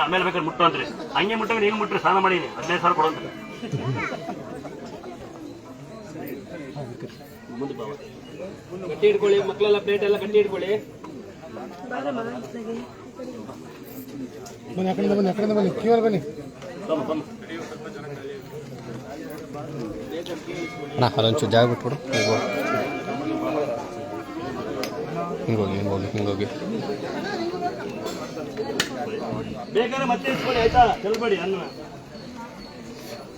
ಆಮೇಲೆ ಬೇಕಾದ್ರೆ ಮುಟ್ಟು ಅಂದ್ರಿ ಹಂಗೆ ಮುಟ್ಟಂದ್ರೆ ಹಿಂಗೆ ಮುಟ್ರಿ ಸ್ನಾನ ಮಾಡೀನಿ 15,000 ಕೊಡೋಂತ ಮುಂದೆ ಬಾವ ಕಟ್ಟಿ ಇಟ್ಕೊಳ್ಳಿ ಮಕ್ಕಳೆಲ್ಲ ಪ್ಲೇಟ್ ಎಲ್ಲ ಕಟ್ಟಿ ಇಟ್ಕೊಳ್ಳಿ ಬನ್ನಿ ಆ ಕಡೆಯಿಂದ ಬನ್ನಿ ಕ್ಯೂ ಬನ್ನಿ ಅಣ್ಣ ಅಲ್ಲೊಂಚೂರು ಜಾಗ ಬಿಟ್ಬಿಡು ಹಿಂಗೋಗಿ ಬೇಕಾದ್ರೆ ಮತ್ತೆ ಇಟ್ಕೊಳ್ಳಿ ಆಯ್ತಾ ಚೆಲ್ಬೇಡಿ ಅನ್ನ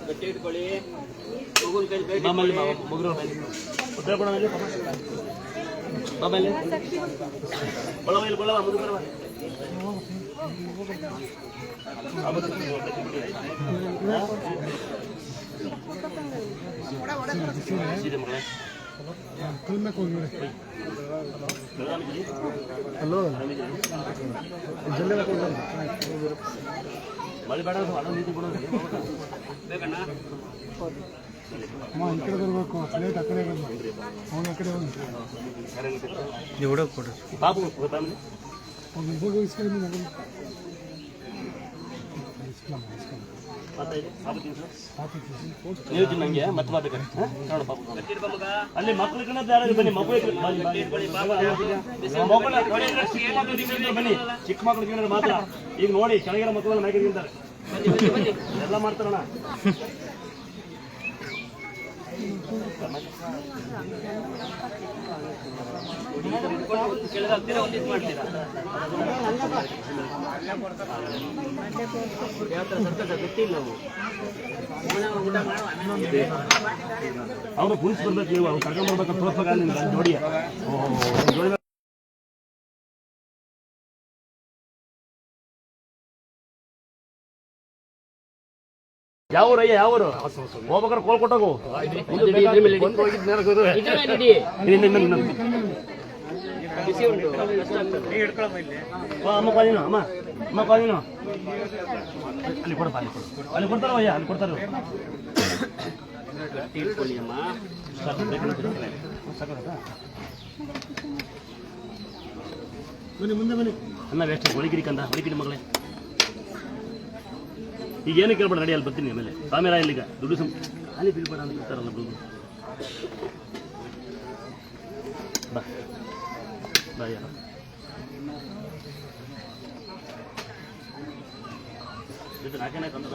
ಗಟ್ಟಿ ಇಟ್ಕೊಳ್ಳಿ ಮುಗ್ರು ಉತ್ತರ ಕೊಡೋದಲ್ಲಿ ಬಳವ ಮುದುಕರ ಮಳೆ ಬೇಡ ನೀತಿ ಕೊಡೋದು ಬೇಕಣ್ಣ ಈ ಕಡೆ ಬರಬೇಕು ಪ್ಲೇಟ್ ಆ ಕಡೆ ಅವನು ಆ ಕಡೆ ನೀವು ಕೊಡ್ರಿ ಪಾಪು ಗೊತ್ತಾಗಲಿ ನೀವು ತಿನ್ನಂಗೆ ಮತ್ತೆ ಮಾಡ್ಬೇಕಾರೆ ನೋಡ ಪಾಪ ಅಲ್ಲಿ ಮಕ್ಳು ಕಣದ್ದು ಯಾರು ಬನ್ನಿ ಬನ್ನಿ ಚಿಕ್ಕ ಮಕ್ಳು ತಿನ್ನೋದು ಮಾತ್ರ ಈಗ ನೋಡಿ ಚೆನ್ನಾಗಿರೋ ಮಕ್ಕಳನ್ನ ಮ್ಯಾಕೆ ತಿಂತಾರೆ ಎಲ್ಲ ಮಾಡ್ತಾರಣ್ಣ ಅವ್ರು ಪೊಲೀಸ್ ಬರ್ಬೇಕು ನೀವು ಅವ್ರು ಕರ್ಕೊಂಡ್ ಬರ್ಬೇಕು ತೋರ್ಸ್ಬೇಕು ನೋಡಿ ಯಾವೂರಯ್ಯ ಯಾವೂರು ಹೋಗ್ಬೇಕಾರೆ ಕೋಲ್ ಕೊಟ್ಟೋಗು ಅಮ್ಮ ಕಾದಿನ ಅಮ್ಮ ಕಾದಿನ ಅಲ್ಲಿ ಕೊಡಪ್ಪ ಅಲ್ಲಿ ಕೊಡ್ತಾರಯ್ಯ ಅಲ್ಲಿ ಕೊಡ್ತಾರ ಅನ್ನ ವೇಸ್ಟ್ ಹೊಳಿಗಿರಿ ಕಂದ ಹೊಳಿಗಿರಿ ಮಗಳೇ ಈಗ ಏನು ಕೇಳ್ಬೇಡ ನಡಿ ಅಲ್ಲಿ ಬರ್ತೀನಿ ಆಮೇಲೆ ಆಮೇಲೆ ಇಲ್ಲಿಗ ದುಡ್ಡು ಅಲ್ಲಿ ಬೀಳ್ಬೇಡ ಅಂತ ಹೇಳ್ತಾರಲ್ಲ ಬಿಡು ಬಾ ಬಾ ಯಾರ ನಾಲ್ಕನೇ ಕಂದ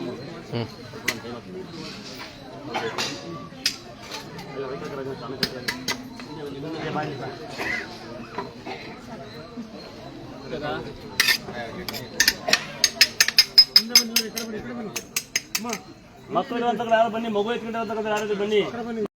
ಮಕ್ಕಳು ಅಂತ ಯಾರು ಬನ್ನಿ ಮಗು ಎತ್ಕೊಂಡ್ರೆ ಯಾರು ಬನ್ನಿ